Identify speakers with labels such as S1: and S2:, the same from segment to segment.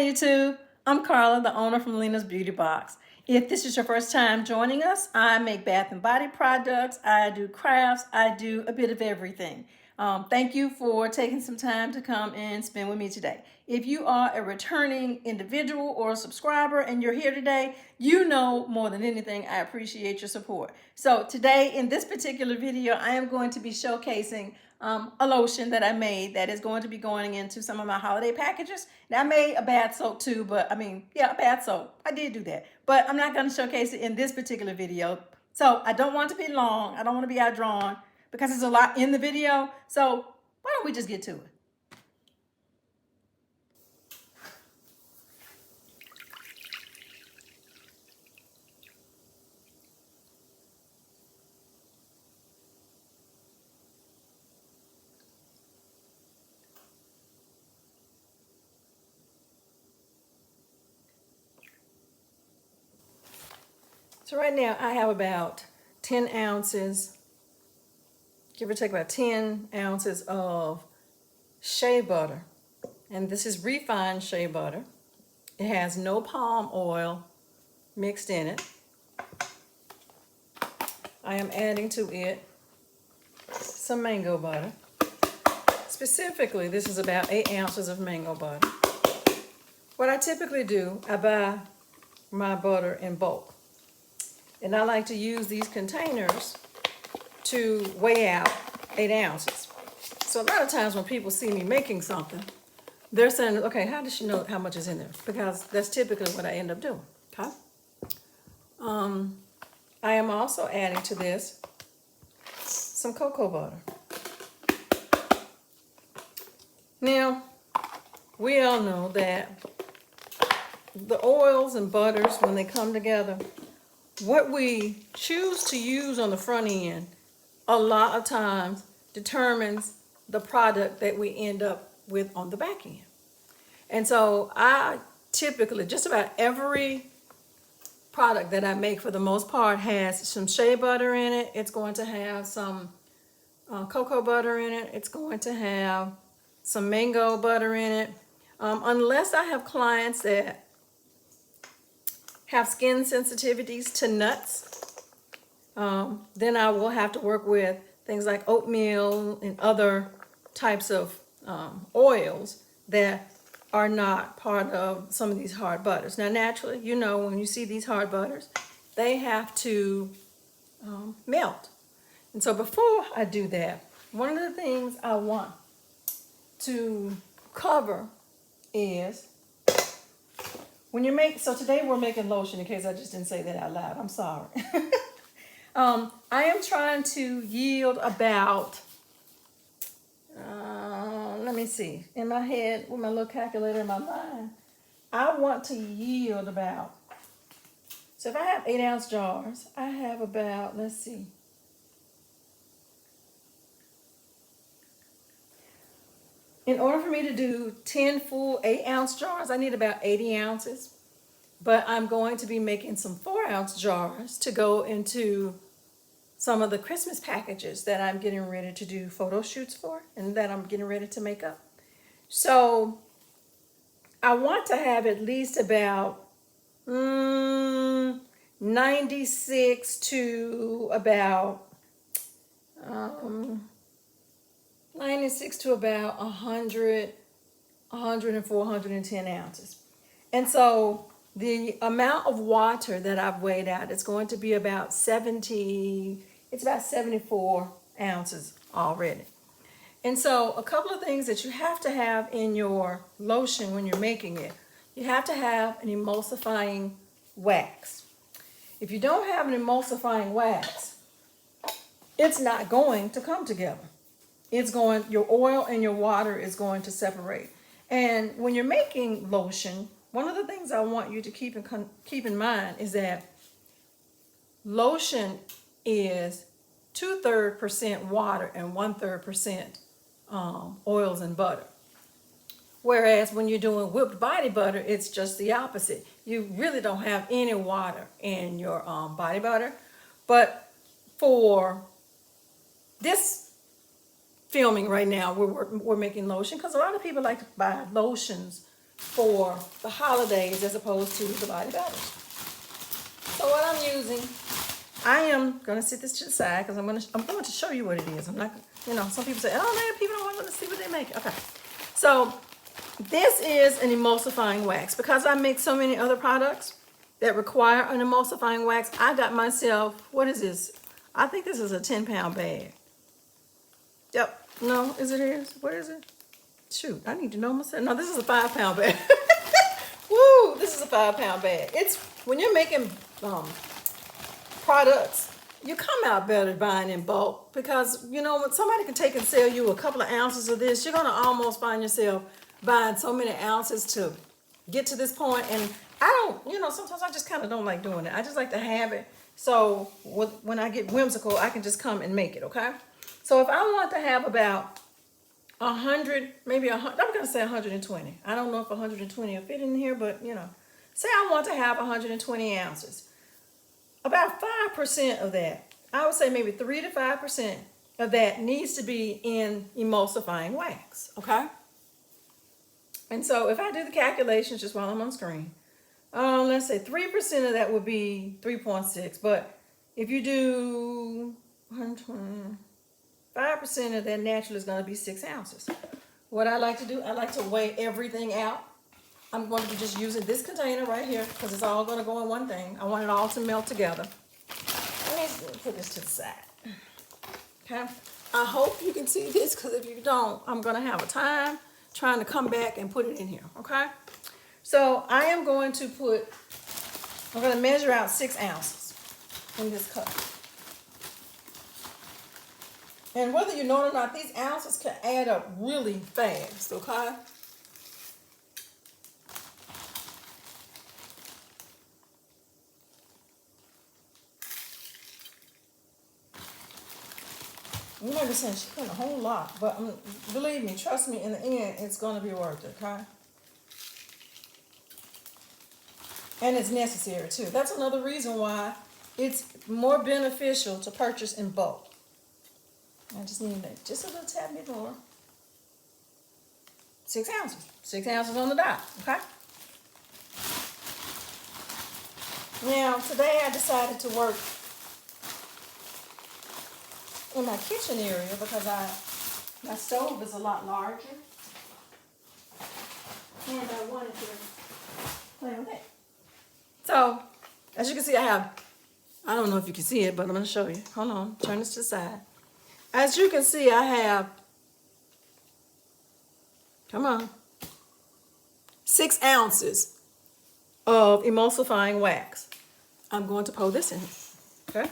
S1: YouTube. I'm Carla, the owner from Lena's Beauty Box. If this is your first time joining us, I make bath and body products, I do crafts, I do a bit of everything. Thank you for taking some time to come and spend with me today. If you are a returning individual or a subscriber and you're here today, you know more than anything, I appreciate your support. So today in this particular video, I am going to be showcasing a lotion that I made that is going to be going into some of my holiday packages. Now I made a bath soap too, but a bath soap. I did do that, but I'm not going to showcase it in this particular video. So I don't want to be long. I don't want to be outdrawn because there's a lot in the video. So why don't we just get to it? So right now I have about 10 ounces, give or take about 10 ounces of shea butter. And this is refined shea butter. It has no palm oil mixed in it. I am adding to it some mango butter. Specifically, this is about 8 ounces of mango butter. What I typically do, I buy my butter in bulk. And I like to use these containers to weigh out 8 ounces. So a lot of times when people see me making something, they're saying, okay, how does she know how much is in there? Because that's typically what I end up doing, okay? I am also adding to this some cocoa butter. Now, we all know that the oils and butters, when they come together, what we choose to use on the front end a lot of times determines the product that we end up with on the back end. And so I typically, just about every product that I make for the most part has some shea butter in it. It's going to have some cocoa butter in it. It's going to have some mango butter in it. Unless I have clients that have skin sensitivities to nuts, then I will have to work with things like oatmeal and other types of oils that are not part of some of these hard butters. Now, naturally, you know, when you see these hard butters, they have to melt. And so before I do that, one of the things I want to cover is when you make, so today we're making lotion, in case I just didn't say that out loud, I'm sorry. I am trying to yield about, let me see, in my head, with my little calculator in my mind, I want to yield about, so if I have 8 ounce jars, I have about, let's see, in order for me to do 10 full 8 ounce jars, I need about 80 ounces. But I'm going to be making some 4 ounce jars to go into some of the Christmas packages that I'm getting ready to do photo shoots for and that I'm getting ready to make up. So I want to have at least about 96 to about 96 to about 100, 104, 110 ounces. And so the amount of water that I've weighed out is going to be about 74 ounces already. And so a couple of things that you have to have in your lotion when you're making it, you have to have an emulsifying wax. If you don't have an emulsifying wax, it's not going to come together. Your oil and your water is going to separate. And when you're making lotion, one of the things I want you to keep in mind is that lotion is 2/3% water and 1/3% oils and butter. Whereas when you're doing whipped body butter, it's just the opposite. You really don't have any water in your body butter. But for this filming right now, we're making lotion because a lot of people like to buy lotions for the holidays as opposed to the body butters. So what I'm using, I am going to sit this to the side because I'm going to show you what it is. I'm not, some people say, oh, man, people don't want to see what they make. Okay. So this is an emulsifying wax. Because I make so many other products that require an emulsifying wax, I got myself, what is this? I think this is a 10-pound bag. Yep. No, is it here? What is it? Shoot, I need to know myself. No, this is a 5-pound bag. Woo, this is a 5-pound bag. It's, when you're making products, you come out better buying in bulk because, when somebody can take and sell you a couple of ounces of this, you're going to almost find yourself buying so many ounces to get to this point. And I don't, sometimes I just kind of don't like doing it. I just like to have it. So when I get whimsical, I can just come and make it, okay? So if I want to have about 100, maybe 100, I'm going to say 120. I don't know if 120 will fit in here, but, say I want to have 120 ounces. About 5% of that, I would say maybe 3 to 5% of that needs to be in emulsifying wax, okay? And so if I do the calculations just while I'm on screen, let's say 3% of that would be 3.6. But if you do 120, 5% of that naturally is going to be 6 ounces. What I like to do, I like to weigh everything out. I'm going to be just using this container right here because it's all going to go in one thing. I want it all to melt together. Let me put this to the side. Okay. I hope you can see this because if you don't, I'm going to have a time trying to come back and put it in here. Okay. So I am going to I'm going to measure out 6 ounces in this cup. And whether you know it or not, these ounces can add up really fast, okay? You might be saying she put a whole lot, but believe me, trust me, in the end, it's going to be worth it, okay? And it's necessary, too. That's another reason why it's more beneficial to purchase in bulk. I just need just a little tad bit more. 6 ounces. 6 ounces on the dot, okay? Now, today I decided to work in my kitchen area because my stove is a lot larger. And I wanted to play with it. So, as you can see, I don't know if you can see it, but I'm going to show you. Hold on, turn this to the side. As you can see, I have, 6 ounces of emulsifying wax. I'm going to pour this in, okay?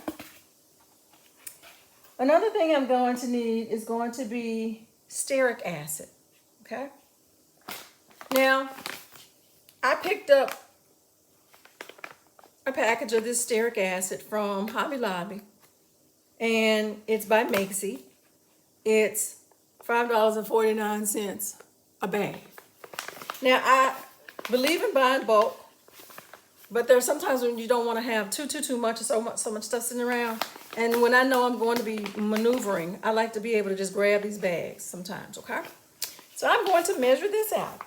S1: Another thing I'm going to need is going to be stearic acid, okay? Now, I picked up a package of this stearic acid from Hobby Lobby, and it's by Maxie. It's $5.49 a bag. Now, I believe in buying bulk, but there's sometimes when you don't want to have too much or so much stuff sitting around. And when I know I'm going to be maneuvering, I like to be able to just grab these bags sometimes, okay? So I'm going to measure this out.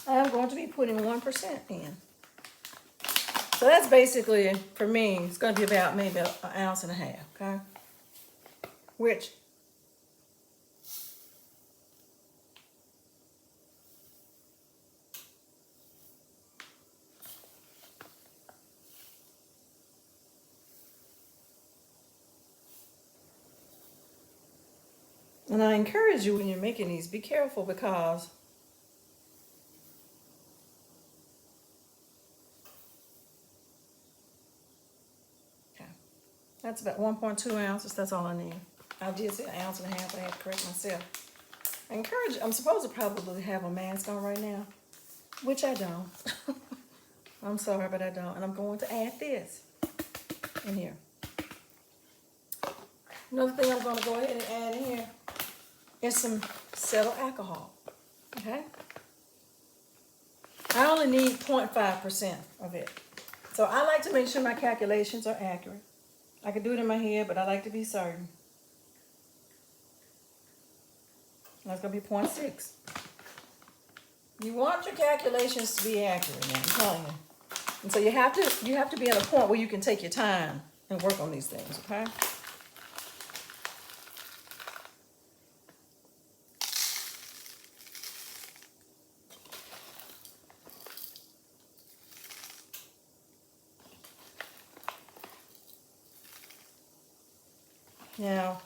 S1: I'm going to be putting 1% in. So that's basically, for me, it's going to be about maybe an ounce and a half, okay? Which, and I encourage you when you're making these, be careful because that's about 1.2 ounces. That's all I need. I did say an ounce and a half. I had to correct myself. I'm supposed to probably have a mask on right now, which I don't. I'm sorry, but I don't. And I'm going to add this in here. Another thing I'm going to go ahead and add in here is some cetyl alcohol. Okay? I only need 0.5% of it. So I like to make sure my calculations are accurate. I could do it in my head, but I like to be certain. That's gonna be 0.6. You want your calculations to be accurate, man, I'm telling you. And so you have to be at a point where you can take your time and work on these things, okay? Now,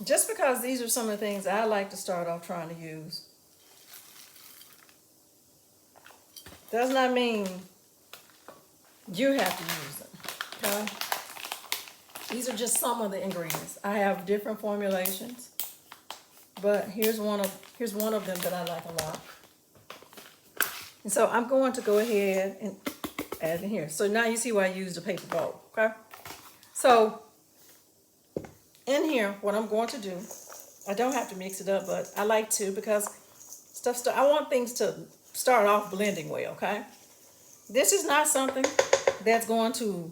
S1: just because these are some of the things I like to start off trying to use, does not mean you have to use them, okay? These are just some of the ingredients. I have different formulations, but here's one of them that I like a lot. And so I'm going to go ahead and add in here. So now you see why I used a paper bowl, okay? So in here, what I'm going to do, I don't have to mix it up, but I like to because I want things to start off blending well, okay? This is not something that's going to,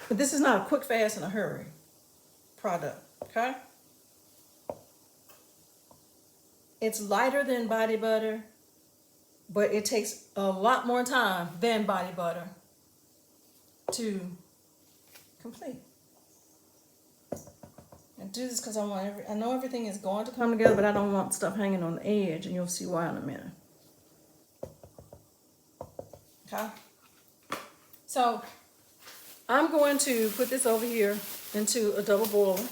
S1: this is not a quick, fast, in a hurry product, okay? It's lighter than body butter, but it takes a lot more time than body butter to complete. I do this because I know everything is going to come together, but I don't want stuff hanging on the edge, and you'll see why in a minute. Okay? So I'm going to put this over here into a double boiler,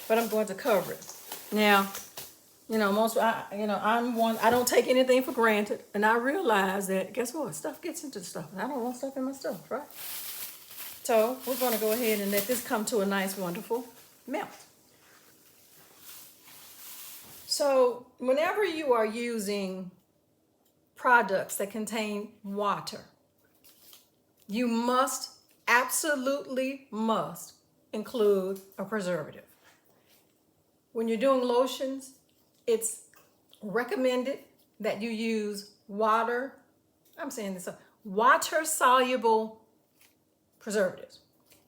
S1: but I'm going to cover it. Now, you know, I don't take anything for granted, and I realize that, guess what? Stuff gets into stuff, and I don't want stuff in my stuff, right? So we're going to go ahead and let this come to a nice, wonderful melt. So whenever you are using products that contain water, you must, absolutely must, include a preservative. When you're doing lotions, it's recommended that you use water-soluble preservatives.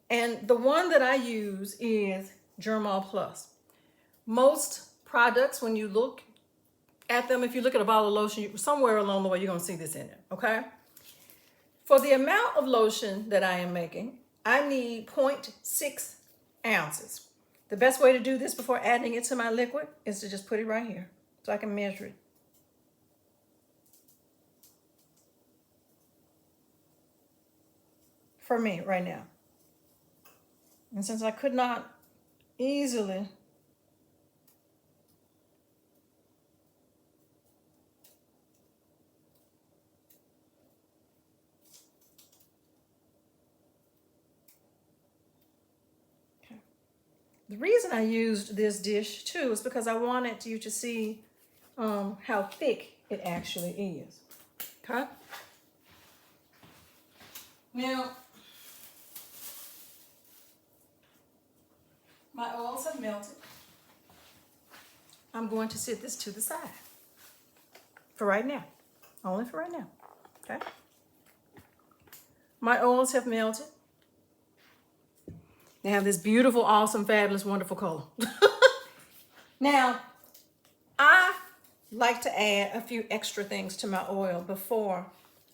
S1: And the one that I use is Germol Plus. Most products, when you look at them, if you look at a bottle of lotion, somewhere along the way, you're going to see this in it, okay? For the amount of lotion that I am making, I need 0.6 ounces. The best way to do this before adding it to my liquid is to just put it right here so I can measure it. For me right now. And since I could not easily the reason I used this dish too is because I wanted you to see how thick it actually is. Okay? Now, my oils have melted. I'm going to set this to the side for right now. Only for right now. Okay? My oils have melted. They have this beautiful, awesome, fabulous, wonderful color. Now, I like to add a few extra things to my oil before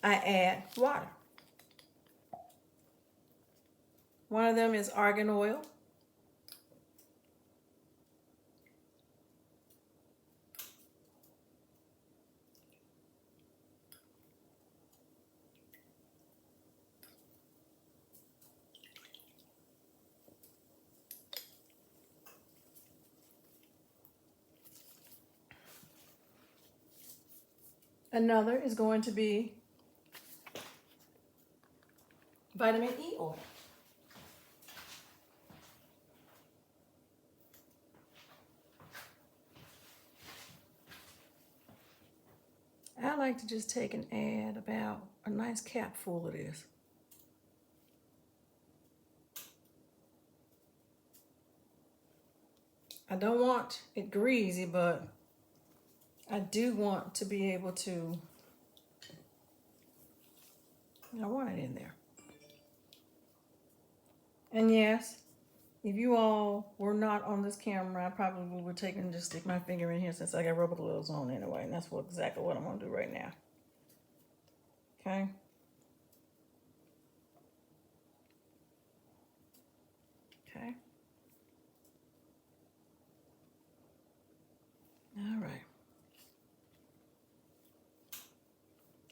S1: I add water. One of them is argan oil. Another is going to be vitamin E oil. I like to just take and add about a nice cap full of this. I don't want it greasy, but I do want to be able to I want it in there. And yes, if you all were not on this camera, I probably would take and just stick my finger in here since I got rubber gloves on anyway. And that's exactly what I'm going to do right now. Okay. Okay. All right.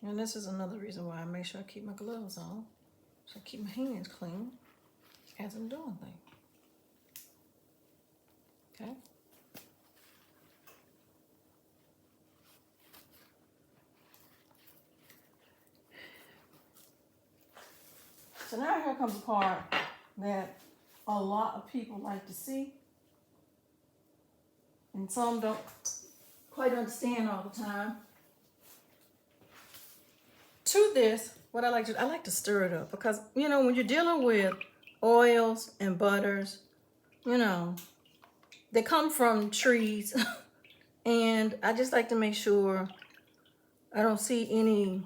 S1: And this is another reason why I make sure I keep my gloves on. So I keep my hands clean as I'm doing things. Okay. So now here comes the part that a lot of people like to see. And some don't quite understand all the time. To this, what I like to stir it up because, you know, when you're dealing with oils and butters, you know, they come from trees and I just like to make sure I don't see any,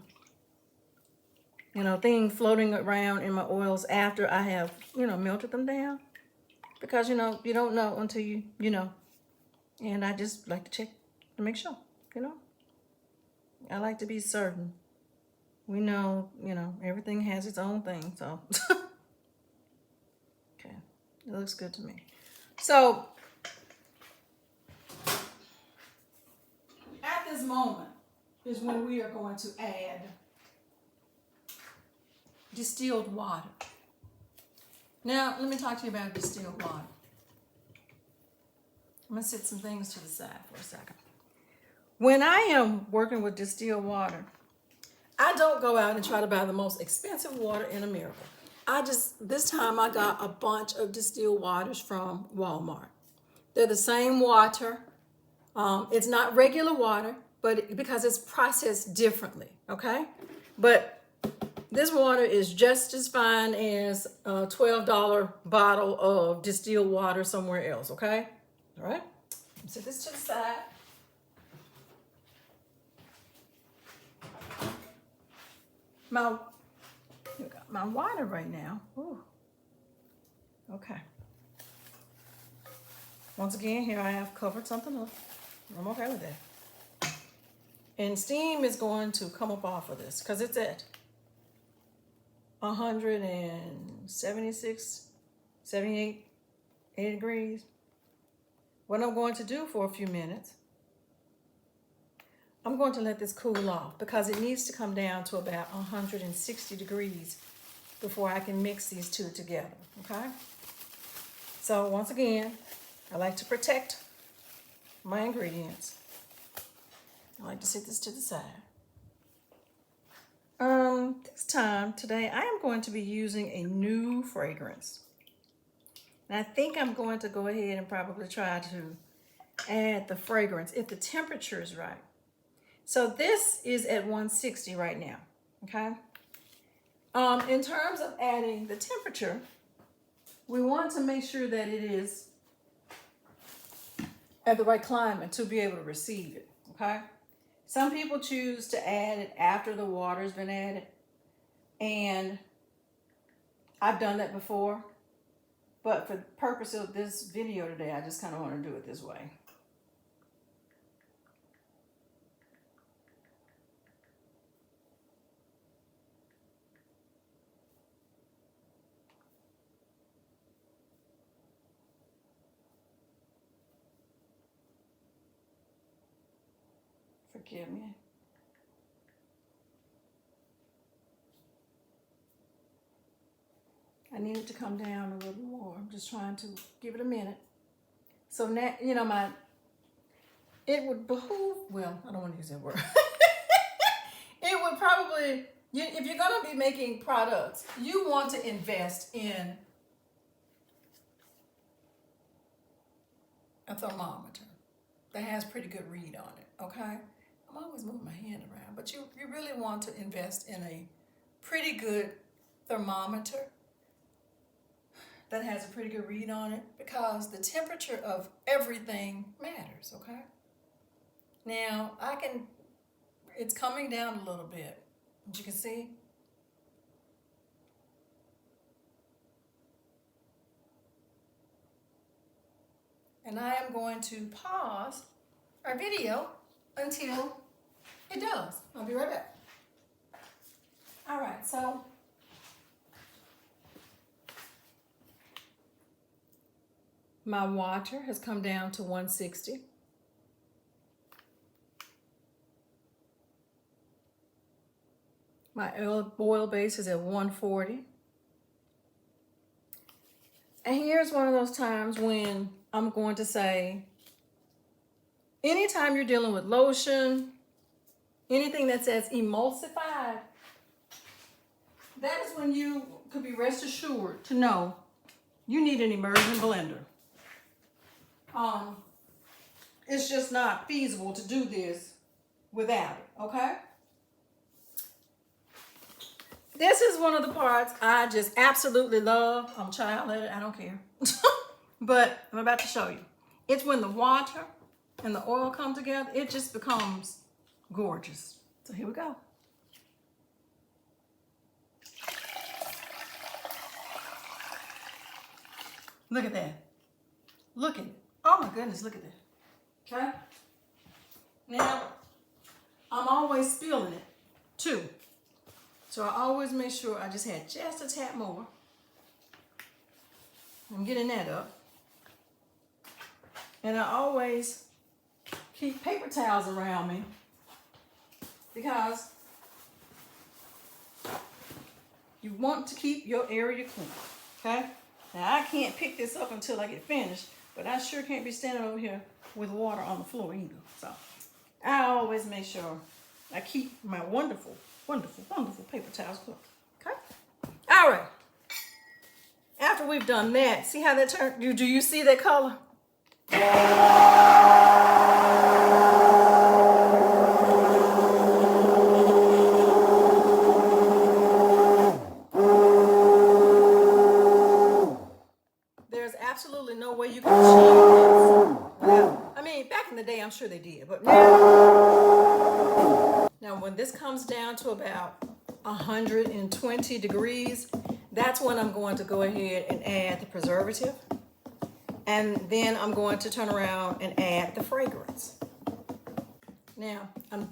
S1: you know, thing floating around in my oils after I have, you know, melted them down because, you know, you don't know until you know, and I just like to check to make sure, you know, I like to be certain. We know, you know, everything has its own thing, so. Okay, it looks good to me. So, at this moment is when we are going to add distilled water. Now, let me talk to you about distilled water. I'm going to set some things to the side for a second. When I am working with distilled water, I don't go out and try to buy the most expensive water in America. This time I got a bunch of distilled waters from Walmart. They're the same water. It's not regular water, but because it's processed differently, okay? But this water is just as fine as a $12 bottle of distilled water somewhere else, okay? All right, set this to the side. My water right now. Ooh. Okay. Once again, here I have covered something up. I'm okay with that. And steam is going to come up off of this because it's at 176, 78, 80 degrees. What I'm going to do for a few minutes, I'm going to let this cool off because it needs to come down to about 160 degrees before I can mix these two together, okay? So once again, I like to protect my ingredients. I like to set this to the side. This time, today, I am going to be using a new fragrance. And I think I'm going to go ahead and probably try to add the fragrance if the temperature is right. So this is at 160 right now, okay? In terms of adding the temperature, we want to make sure that it is at the right climate to be able to receive it, okay? Some people choose to add it after the water's been added, and I've done that before, but for the purpose of this video today, I just kind of want to do it this way. Forgive me. I need it to come down a little more. I'm just trying to give it a minute. So now, you know, it would behoove, well, I don't want to use that word. It would probably, if you're going to be making products, you want to invest in a thermometer that has pretty good read on it, okay? I'm always moving my hand around, but you really want to invest in a pretty good thermometer that has a pretty good read on it because the temperature of everything matters, okay? Now, it's coming down a little bit, as you can see. And I am going to pause our video until it does. I'll be right back. All right, so my water has come down to 160. My oil base is at 140. And here's one of those times when I'm going to say, anytime you're dealing with lotion, anything that says emulsified, that is when you could be rest assured to know you need an immersion blender. It's just not feasible to do this without it, okay? This is one of the parts I just absolutely love. I'm childless, I don't care. But I'm about to show you. It's when the water and the oil come together, it just becomes gorgeous. So here we go. Look at that. Look at it. Oh my goodness, look at that. Okay? Now, I'm always spilling it too. So I always make sure I just had just a tap more. I'm getting that up. And I always keep paper towels around me because you want to keep your area clean, okay? Now I can't pick this up until I get finished, but I sure can't be standing over here with water on the floor either. So I always make sure I keep my wonderful, wonderful, wonderful paper towels clean, okay? All right. After we've done that, see how that turned? Do you see that color? There's absolutely no way you can achieve this. I mean, back in the day, I'm sure they did, but now when this comes down to about 120 degrees, that's when I'm going to go ahead and add the preservative. And then I'm going to turn around and add the fragrance. Now, I'm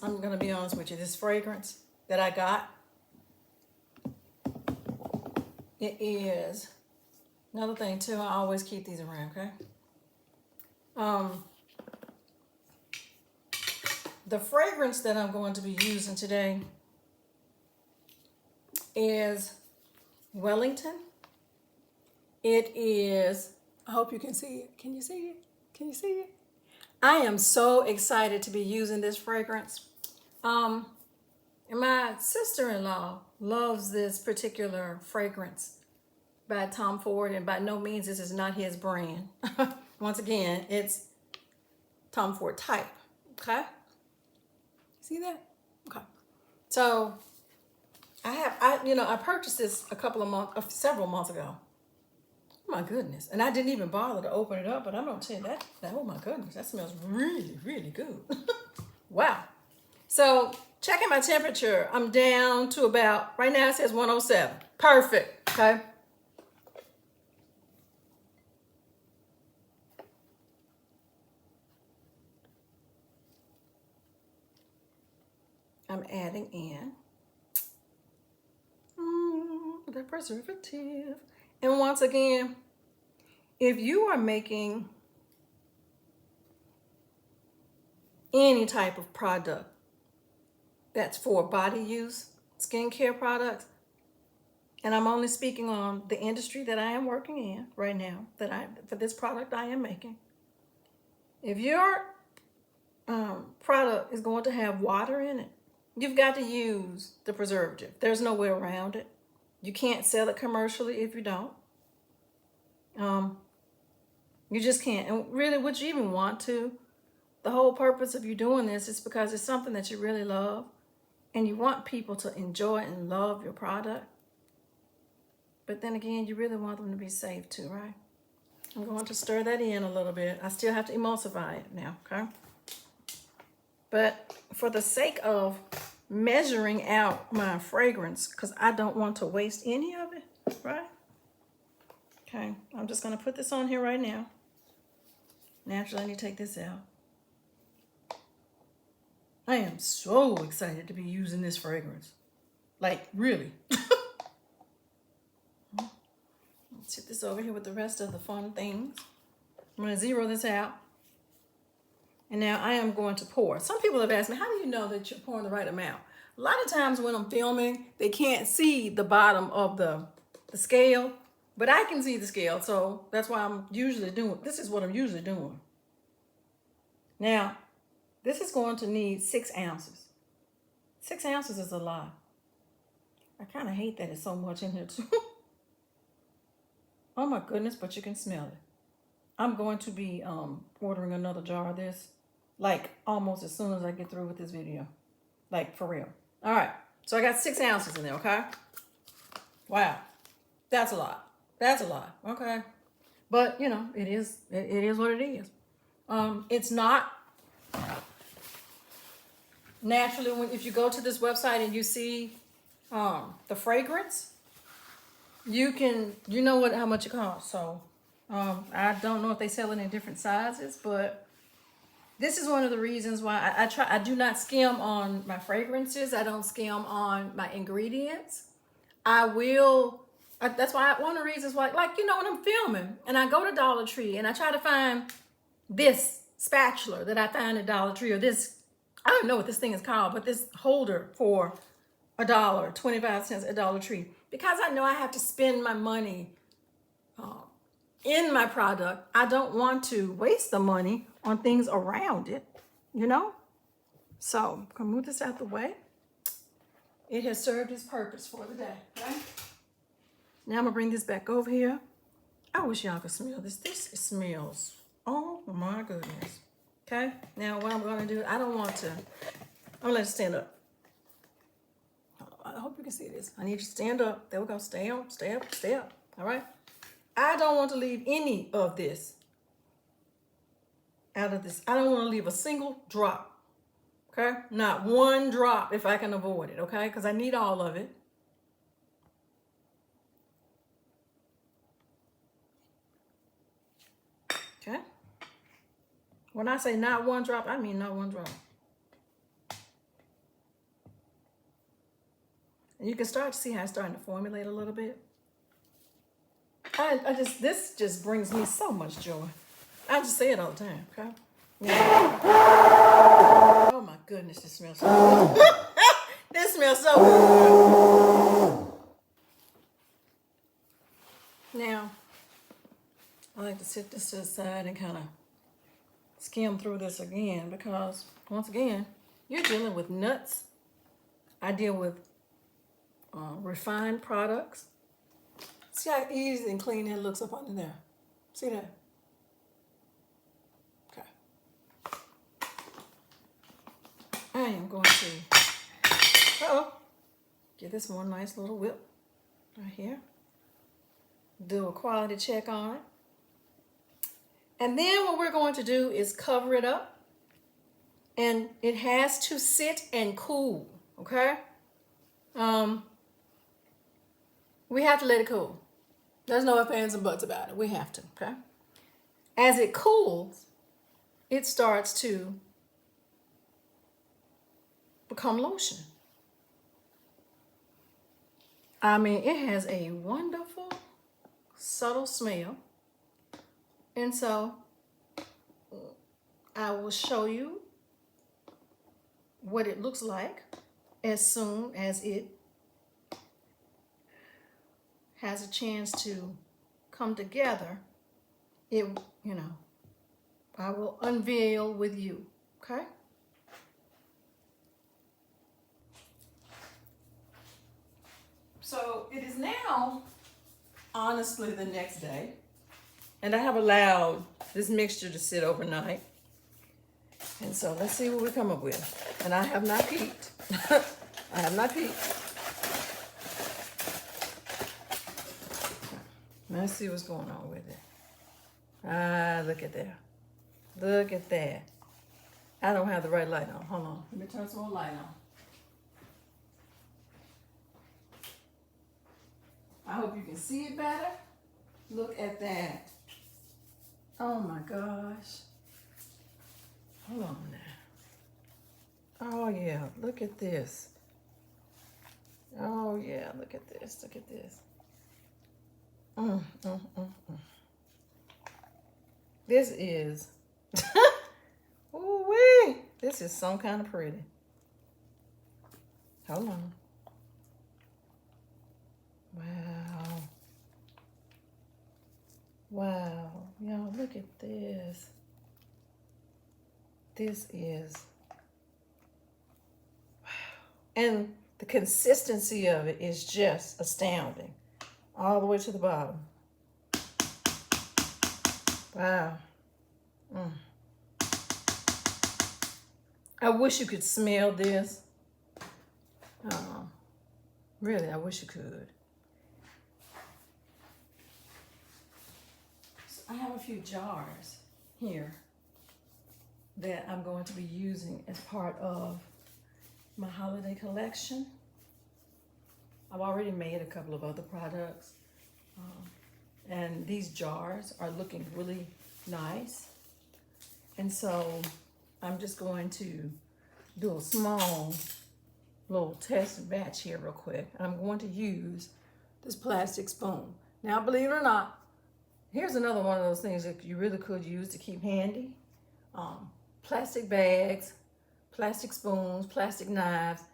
S1: going to be honest with you. This fragrance that I got, it is another thing too. I always keep these around, okay? The fragrance that I'm going to be using today is Wellington. It is, I hope you can see it. Can you see it? Can you see it? I am so excited to be using this fragrance. And my sister-in-law loves this particular fragrance by Tom Ford, and by no means this is not his brand. Once again, it's Tom Ford type, okay? See that? Okay. So I purchased this several months ago. Oh my goodness. And I didn't even bother to open it up, but I'm gonna tell you that oh my goodness, that smells really, really good. Wow. So checking my temperature, I'm down to about, right now it says 107. Perfect, okay? I'm adding in the preservative. And once again, if you are making any type of product that's for body use, skincare products, and I'm only speaking on the industry that I am working in right now, for this product I am making. If your product is going to have water in it, you've got to use the preservative. There's no way around it. You can't sell it commercially if you don't. You just can't. And really, would you even want to? The whole purpose of you doing this is because it's something that you really love, and you want people to enjoy and love your product. But then again, you really want them to be safe too, right? I'm going to stir that in a little bit. I still have to emulsify it now, okay? But for the sake of measuring out my fragrance, because I don't want to waste any of it, right? Okay, I'm just going to put this on here right now. Naturally, I need to take this out. I am so excited to be using this fragrance. Like, really. Let's hit this over here with the rest of the fun things. I'm going to zero this out. And now I am going to pour. Some people have asked me, how do you know that you're pouring the right amount? A lot of times when I'm filming, they can't see the bottom of the scale, but I can see the scale. So that's why I'm usually doing, this is what I'm usually doing. Now, this is going to need 6 ounces. 6 ounces is a lot. I kind of hate that it's so much in here too. Oh my goodness, but you can smell it. I'm going to be ordering another jar of this, like almost as soon as I get through with this video. Like for real. All right, so I got 6 ounces in there, okay? Wow, that's a lot. That's a lot, okay? But you know, it is what it is. It's not naturally if you go to this website and you see the fragrance, you know how much it costs. So I don't know if they sell it in different sizes, but this is one of the reasons why I do not skim on my fragrances. I don't skim on my ingredients. That's why one of the reasons why, like, you know, when I'm filming and I go to Dollar Tree and I try to find this spatula that I find at Dollar Tree, or this, I don't know what this thing is called, but this holder for $1, 25 cents at Dollar Tree, because I know I have to spend my money in my product. I don't want to waste the money on things around it, you know? So I'm gonna move this out the way. It has served its purpose for the day, okay? Now I'm gonna bring this back over here. I wish y'all could smell this. This smells, oh my goodness. Okay, now what I'm gonna do, I'm gonna let it stand up. I hope you can see this. I need you to stand up. There we go, stay up, all right? I don't want to leave any of this out of this. I don't want to leave a single drop, okay? Not one drop if I can avoid it, okay? Because I need all of it. Okay? When I say not one drop, I mean not one drop. And you can start to see how it's starting to formulate a little bit. This just brings me so much joy. I just say it all the time, okay? Yeah. Oh my goodness, this smells so good. This smells so good. Now, I like to set this to the side and kind of skim through this again, because once again, you're dealing with nuts. I deal with refined products. See how easy and clean that looks up under there? See that? Okay. I am going to, give this one nice little whip right here. Do a quality check on it. And then what we're going to do is cover it up. And it has to sit and cool, okay? We have to let it cool. There's no ifs, ands, and buts about it. We have to, okay? As it cools, it starts to become lotion. I mean, it has a wonderful, subtle smell. And so I will show you what it looks like as soon as it has a chance to come together. I will unveil with you, okay? So it is now, honestly, the next day, and I have allowed this mixture to sit overnight. And so let's see what we come up with. And I have not peeked. I have not peeked. Let's see what's going on with it. Ah, look at that. Look at that. I don't have the right light on. Hold on. Let me turn some more light on. I hope you can see it better. Look at that. Oh my gosh. Hold on now. Oh yeah, look at this. Oh yeah, look at this. Look at this. This is. Ooh-wee. This is some kind of pretty. Hold on. Wow. Wow. Y'all, look at this. This is. Wow. And the consistency of it is just astounding. All the way to the bottom. Wow. I wish you could smell this. Really, I wish you could. So I have a few jars here that I'm going to be using as part of my holiday collection. I've already made a couple of other products. And these jars are looking really nice. And so I'm just going to do a small little test batch here real quick. And I'm going to use this plastic spoon. Now, believe it or not, here's another one of those things that you really could use to keep handy. Plastic bags, plastic spoons, plastic knives.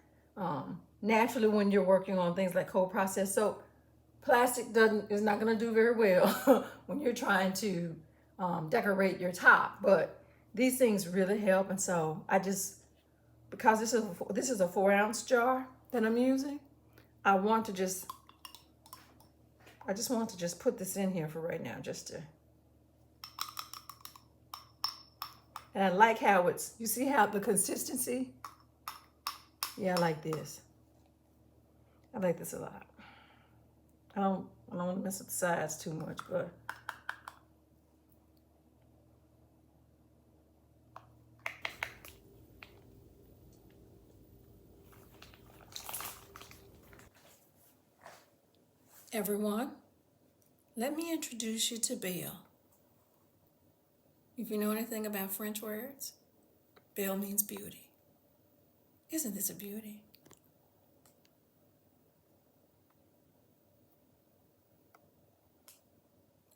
S1: Naturally, when you're working on things like cold processed soap, plastic is not going to do very well when you're trying to decorate your top. But these things really help. And so I just, because this is a 4-ounce jar that I'm using, I just want to just put this in here for right now, just to. And I like how you see how the consistency? Yeah, I like this. I like this a lot. I don't want to mess with the sides too much, but. Everyone, let me introduce you to Belle. If you know anything about French words, Belle means beauty. Isn't this a beauty?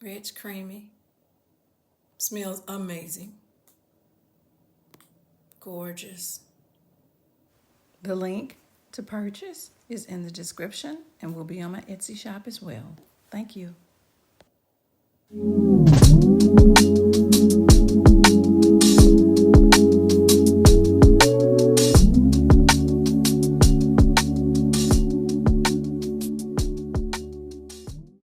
S1: Rich, creamy, smells amazing, gorgeous. The link to purchase is in the description and will be on my Etsy shop as well. Thank you.